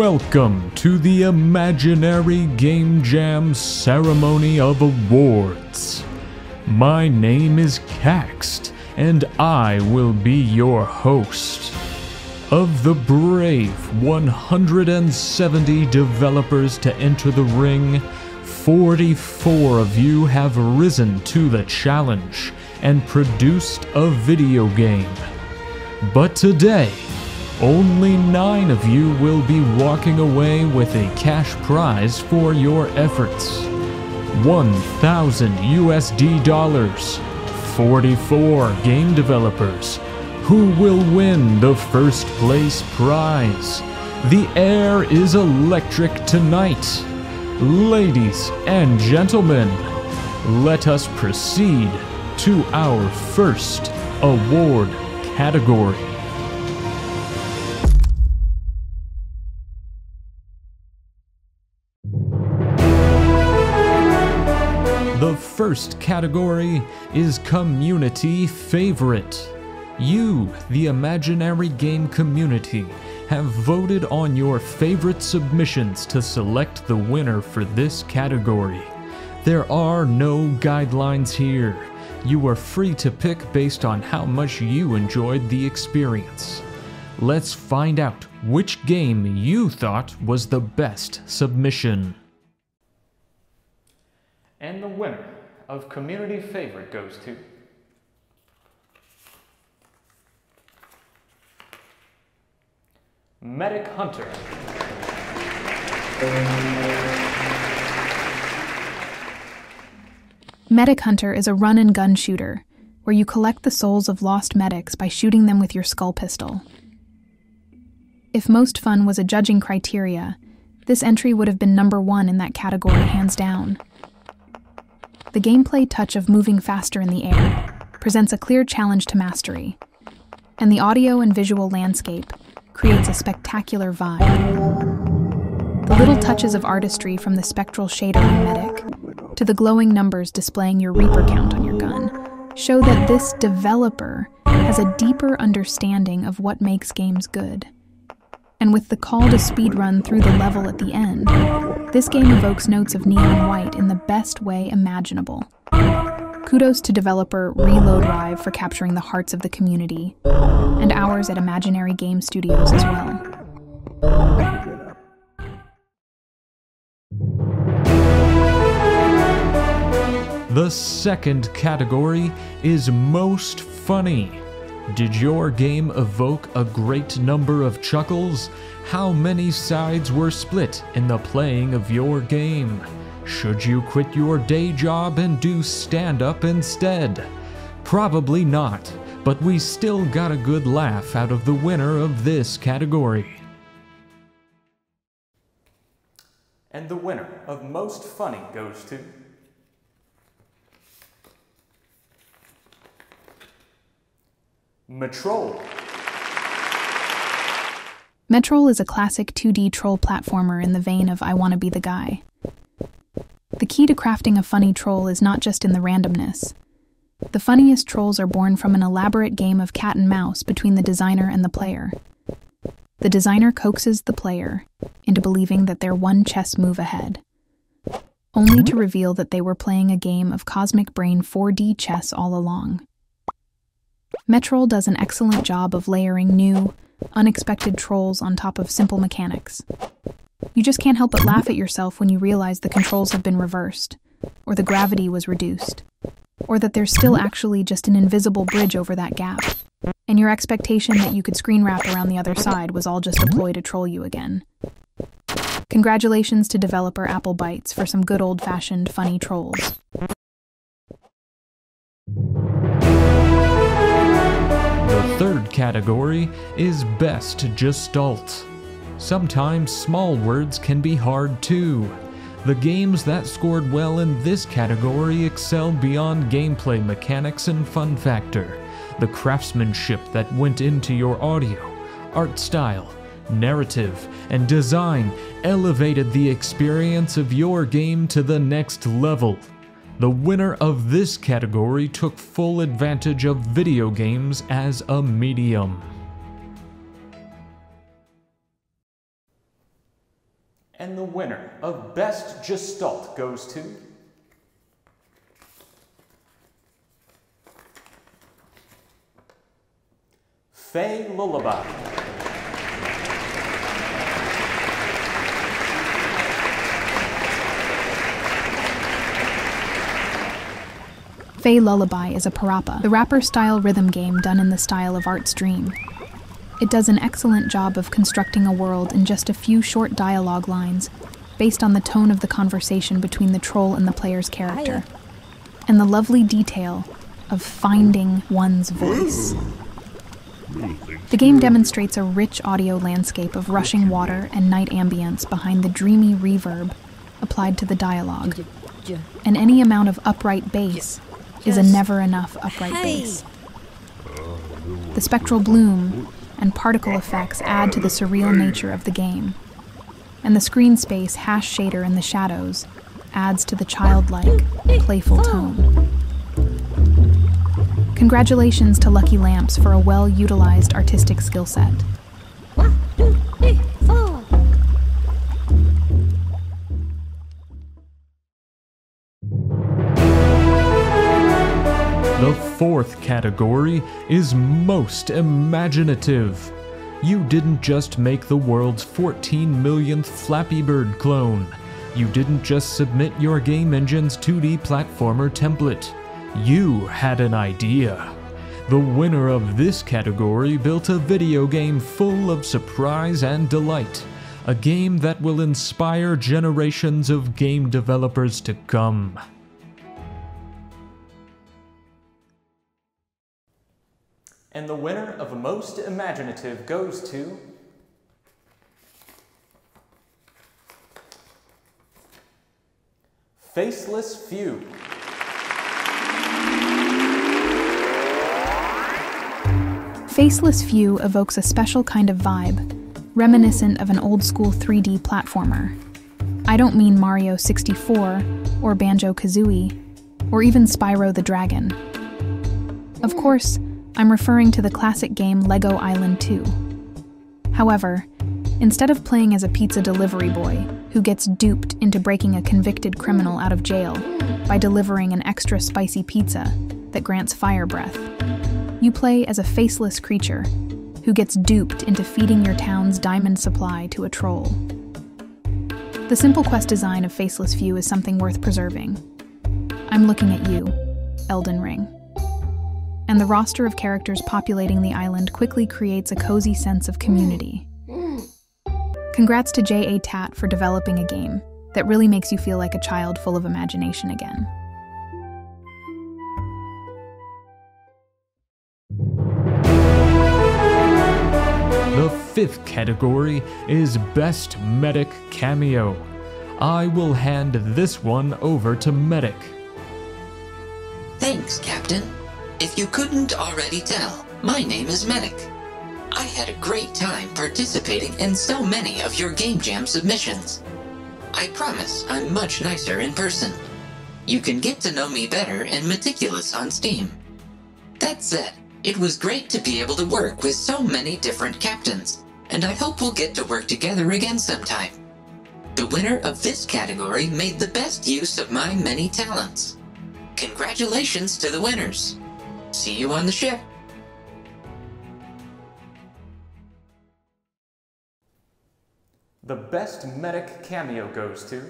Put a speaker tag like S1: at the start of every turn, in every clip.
S1: Welcome to the Imaginary Game Jam Ceremony of Awards. My name is Caxt, and I will be your host. Of the brave 170 developers to enter the ring, 44 of you have risen to the challenge and produced a video game. But today, only 9 of you will be walking away with a cash prize for your efforts. 1,000 USD dollars. 44 game developers. Who will win the first place prize? The air is electric tonight. Ladies and gentlemen, let us proceed to our first award category. The first category is Community Favorite. You, the imaginary game community, have voted on your favorite submissions to select the winner for this category. There are no guidelines here. You are free to pick based on how much you enjoyed the experience. Let's find out which game you thought was the best submission. And the winner of Community Favorite goes to Metic Hunter.
S2: Metic Hunter is a run-and-gun shooter, where you collect the souls of lost medics by shooting them with your skull pistol. If most fun was a judging criteria, this entry would have been number 1 in that category hands down. The gameplay touch of moving faster in the air presents a clear challenge to mastery, and the audio and visual landscape creates a spectacular vibe. The little touches of artistry from the spectral shader in Metic to the glowing numbers displaying your Reaper count on your gun show that this developer has a deeper understanding of what makes games good. And with the call to speedrun through the level at the end, this game evokes notes of neon white in the best way imaginable. Kudos to developer Reload Rive for capturing the hearts of the community, and ours at Imaginary Game Studios as well.
S1: The second category is Most Funny. Did your game evoke a great number of chuckles? How many sides were split in the playing of your game? Should you quit your day job and do stand-up instead? Probably not, but we still got a good laugh out of the winner of this category. And the winner of Most Funny goes to Metrol.
S2: Metrol is a classic 2D troll platformer in the vein of I Wanna Be the Guy. The key to crafting a funny troll is not just in the randomness. The funniest trolls are born from an elaborate game of cat and mouse between the designer and the player. The designer coaxes the player into believing that they're one chess move ahead, only to reveal that they were playing a game of Cosmic Brain 4D chess all along. Metrol does an excellent job of layering new, unexpected trolls on top of simple mechanics. You just can't help but laugh at yourself when you realize the controls have been reversed, or the gravity was reduced, or that there's still actually just an invisible bridge over that gap, and your expectation that you could screen wrap around the other side was all just a ploy to troll you again. Congratulations to developer Apple Bytes for some good old-fashioned funny trolls.
S1: The third category is Best Gestalt. Sometimes small words can be hard too. The games that scored well in this category excelled beyond gameplay mechanics and fun factor. The craftsmanship that went into your audio, art style, narrative, and design elevated the experience of your game to the next level. The winner of this category took full advantage of video games as a medium. winner of Best Gestalt goes to... Fey Lullaby.
S2: Fey Lullaby is a parappa, the rapper-style rhythm game done in the style of Art's Dream. It does an excellent job of constructing a world in just a few short dialogue lines, based on the tone of the conversation between the troll and the player's character, and the lovely detail of finding one's voice. The game demonstrates a rich audio landscape of rushing water and night ambience behind the dreamy reverb applied to the dialogue, and any amount of upright bass is a never-enough upright bass. The spectral bloom and particle effects add to the surreal nature of the game, and the screen space hash shader in the shadows adds to the childlike, playful tone. Congratulations to Lucky Lamps for a well-utilized artistic skill set.
S3: 1, 2, 3, 4.
S1: The fourth category is Most Imaginative. You didn't just make the world's 14 millionth Flappy Bird clone. You didn't just submit your game engine's 2D platformer template. You had an idea. The winner of this category built a video game full of surprise and delight. A game that will inspire generations of game developers to come. And the winner of Most Imaginative goes to... Faceless Few.
S2: Faceless Few evokes a special kind of vibe, reminiscent of an old-school 3D platformer. I don't mean Mario 64, or Banjo-Kazooie, or even Spyro the Dragon. Of course, I'm referring to the classic game Lego Island 2. However, instead of playing as a pizza delivery boy who gets duped into breaking a convicted criminal out of jail by delivering an extra spicy pizza that grants fire breath, you play as a faceless creature who gets duped into feeding your town's diamond supply to a troll. The simple quest design of Faceless Few is something worth preserving. I'm looking at you, Elden Ring. And the roster of characters populating the island quickly creates a cozy sense of community. Congrats to J.A. Tat for developing a game that really makes you feel like a child full of imagination again.
S1: The fifth category is Best Metic Cameo. I will hand this one over to Metic.
S4: Thanks, Captain. If you couldn't already tell, my name is Metic. I had a great time participating in so many of your Game Jam submissions. I promise I'm much nicer in person. You can get to know me better in Meticulous on Steam. That said, it was great to be able to work with so many different captains, and I hope we'll get to work together again sometime. The winner of this category made the best use of my many talents. Congratulations to the winners. See you on the ship.
S1: The Best Metic Cameo goes to...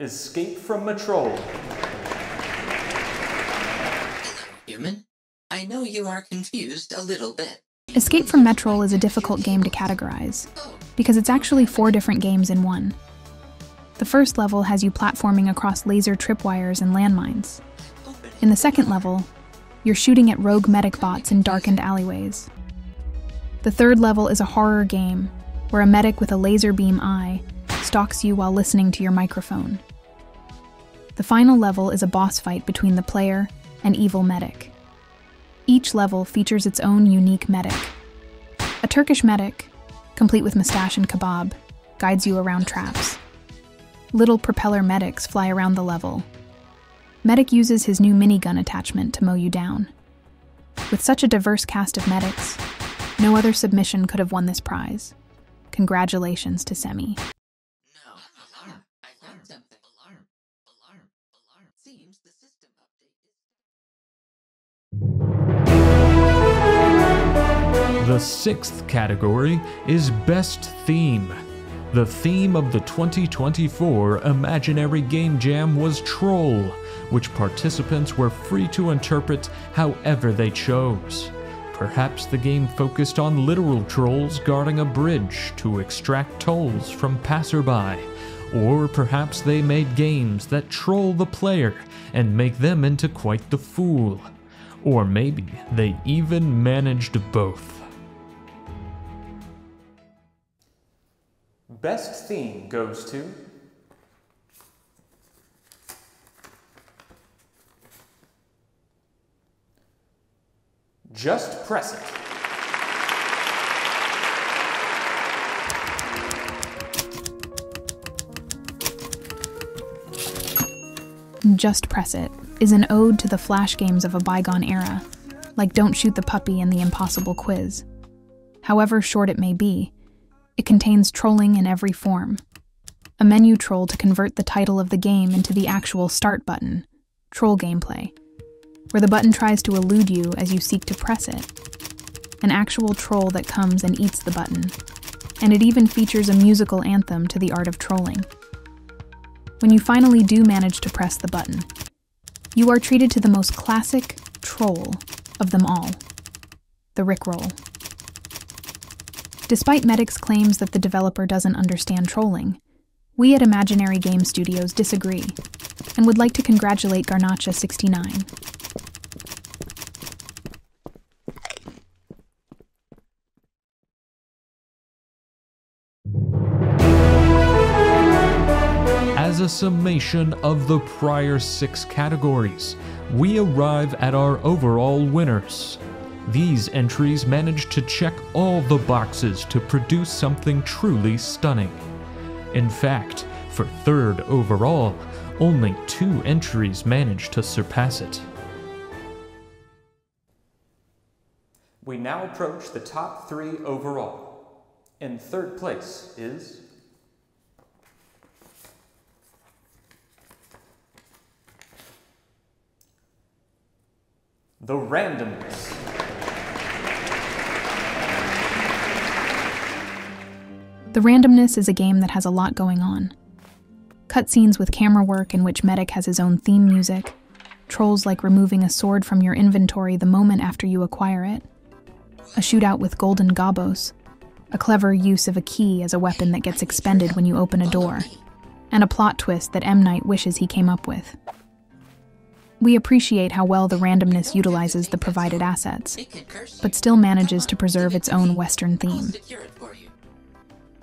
S1: Escape from Metrol.
S4: Hello, human. I know you are confused a little bit.
S2: Escape from Metrol is a difficult game to categorize, because it's actually 4 different games in one. The first level has you platforming across laser tripwires and landmines. In the second level, you're shooting at rogue medic bots in darkened alleyways. The third level is a horror game, where a medic with a laser beam eye stalks you while listening to your microphone. The final level is a boss fight between the player and evil medic. Each level features its own unique medic. A Turkish medic, complete with mustache and kebab, guides you around traps. Little propeller medics fly around the level. Metic uses his new minigun attachment to mow you down. With such a diverse cast of medics, No other submission could have won this prize. Congratulations to Semi.
S4: No, alarm. I found something. Alarm. Alarm. Alarm. Seems the system update is...
S1: The sixth category is Best Theme. The theme of the 2024 Imaginary Game Jam was Troll, which participants were free to interpret however they chose. Perhaps the game focused on literal trolls guarding a bridge to extract tolls from passerby, or perhaps they made games that troll the player and make them into quite the fool. Or maybe they even managed both.
S5: Best theme goes to Just Press It.
S2: Just Press It is an ode to the flash games of a bygone era, like Don't Shoot the Puppy and The Impossible Quiz. However short it may be, it contains trolling in every form. A menu troll to convert the title of the game into the actual start button, troll gameplay, where the button tries to elude you as you seek to press it. An actual troll that comes and eats the button. And it even features a musical anthem to the art of trolling. When you finally do manage to press the button, you are treated to the most classic troll of them all, the Rickroll. Despite Metic's claims that the developer doesn't understand trolling, we at Imaginary Game Studios disagree, and would like to congratulate Garnacha69.
S1: As a summation of the prior 6 categories, we arrive at our overall winners. These entries managed to check all the boxes to produce something truly stunning. In fact, for third overall, only 2 entries managed to surpass it.
S5: We now approach the top 3 overall. In third place is The Randomness.
S2: The Randomness is a game that has a lot going on. Cutscenes with camera work in which Metic has his own theme music, trolls like removing a sword from your inventory the moment after you acquire it, a shootout with golden gobos, a clever use of a key as a weapon that gets expended when you open a door, and a plot twist that M. Night wishes he came up with. We appreciate how well the Randomness utilizes the provided assets, but still manages to preserve its own Western theme.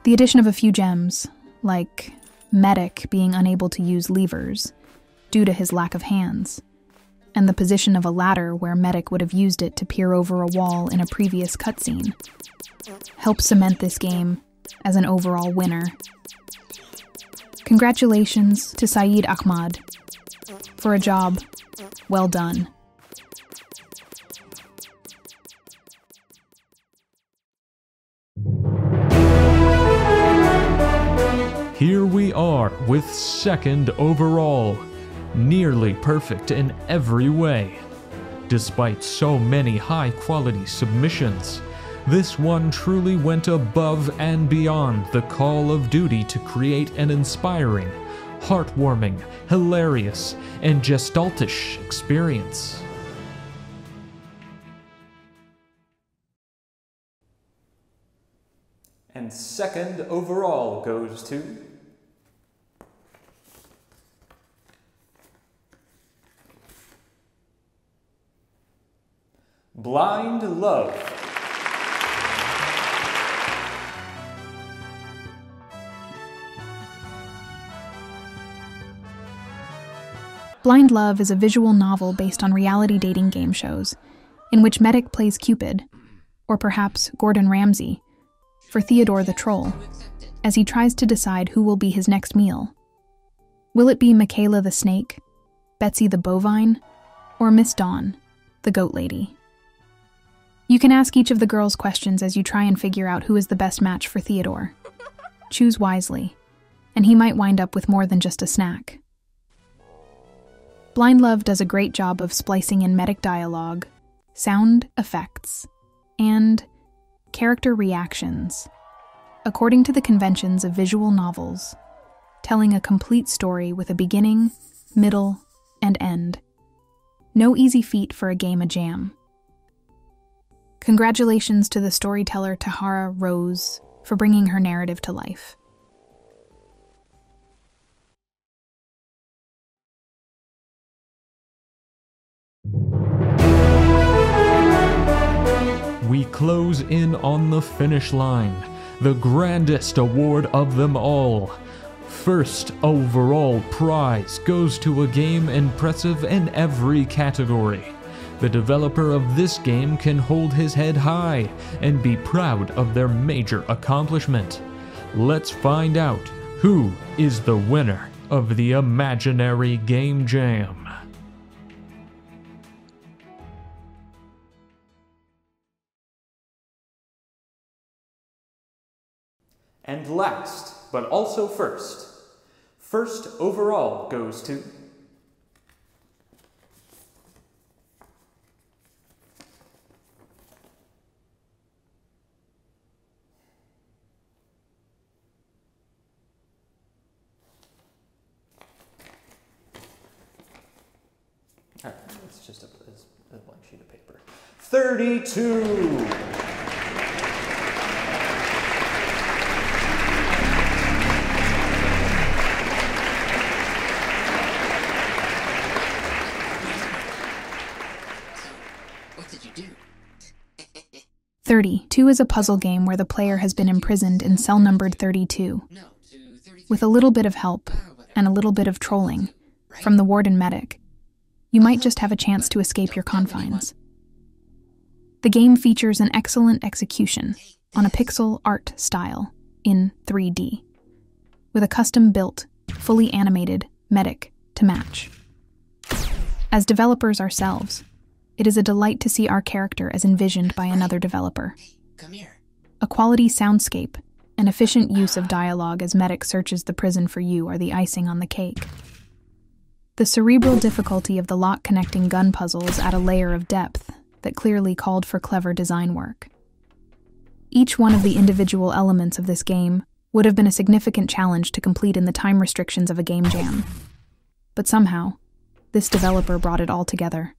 S2: The addition of a few gems, like Metic being unable to use levers due to his lack of hands, and the position of a ladder where Metic would have used it to peer over a wall in a previous cutscene, help cement this game as an overall winner. Congratulations to Saeed Ahmad for a job well done.
S1: Here we are with second overall, nearly perfect in every way. Despite so many high-quality submissions, this one truly went above and beyond the call of duty to create an inspiring, heartwarming, hilarious, and gestaltish experience.
S5: And second overall goes to Blind Love.
S2: Blind Love is a visual novel based on reality dating game shows, in which Metic plays Cupid, or perhaps Gordon Ramsay, for Theodore the Troll, as he tries to decide who will be his next meal. Will it be Michaela the Snake, Betsy the Bovine, or Miss Dawn, the Goat Lady? You can ask each of the girls questions as you try and figure out who is the best match for Theodore. Choose wisely, and he might wind up with more than just a snack. Blind Love does a great job of splicing in Metic dialogue, sound effects, and character reactions, according to the conventions of visual novels, telling a complete story with a beginning, middle, and end. No easy feat for a game of jam. Congratulations to the storyteller Tahara Rose for bringing her narrative to life.
S1: We close in on the finish line, the grandest award of them all. First overall prize goes to a game impressive in every category. The developer of this game can hold his head high and be proud of their major accomplishment. Let's find out who is the winner of the Imaginary Game Jam.
S5: And last, but also first overall goes to... Alright, it's just a blank sheet of paper. 32!
S4: What did you do?
S2: 32 is a puzzle game where the player has been imprisoned in cell numbered 32.
S4: No, to 33.
S2: With a little bit of help and a little bit of trolling from the warden Metic, you might just have a chance to escape your confines. The game features an excellent execution on a pixel art style in 3D, with a custom-built, fully animated Metic to match. As developers ourselves, it is a delight to see our character as envisioned by another developer.
S4: Come here.
S2: A quality soundscape and efficient use of dialogue as Metic searches the prison for you are the icing on the cake. The cerebral difficulty of the lock-connecting gun puzzles add a layer of depth that clearly called for clever design work. Each one of the individual elements of this game would have been a significant challenge to complete in the time restrictions of a game jam. But somehow, this developer brought it all together.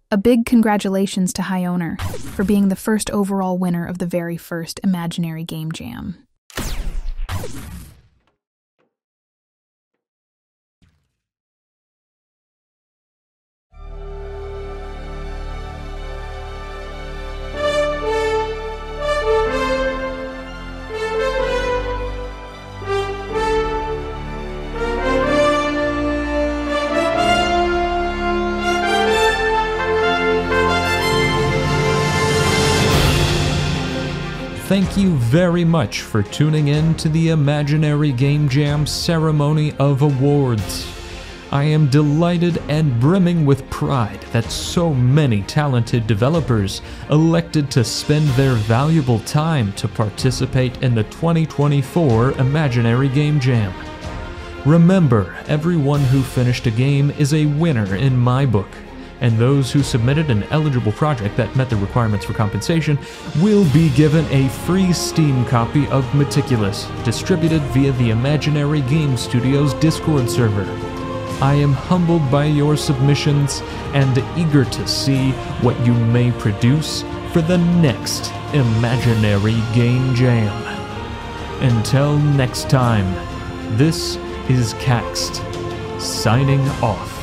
S2: A big congratulations to High Owner for being the first overall winner of the very first Imaginary Game Jam.
S1: Thank you very much for tuning in to the Imaginary Game Jam Ceremony of Awards. I am delighted and brimming with pride that so many talented developers elected to spend their valuable time to participate in the 2024 Imaginary Game Jam. Remember, everyone who finished a game is a winner in my book, and those who submitted an eligible project that met the requirements for compensation will be given a free Steam copy of Meticulous, distributed via the Imaginary Game Studios Discord server. I am humbled by your submissions and eager to see what you may produce for the next Imaginary Game Jam. Until next time, this is Caxt, signing off.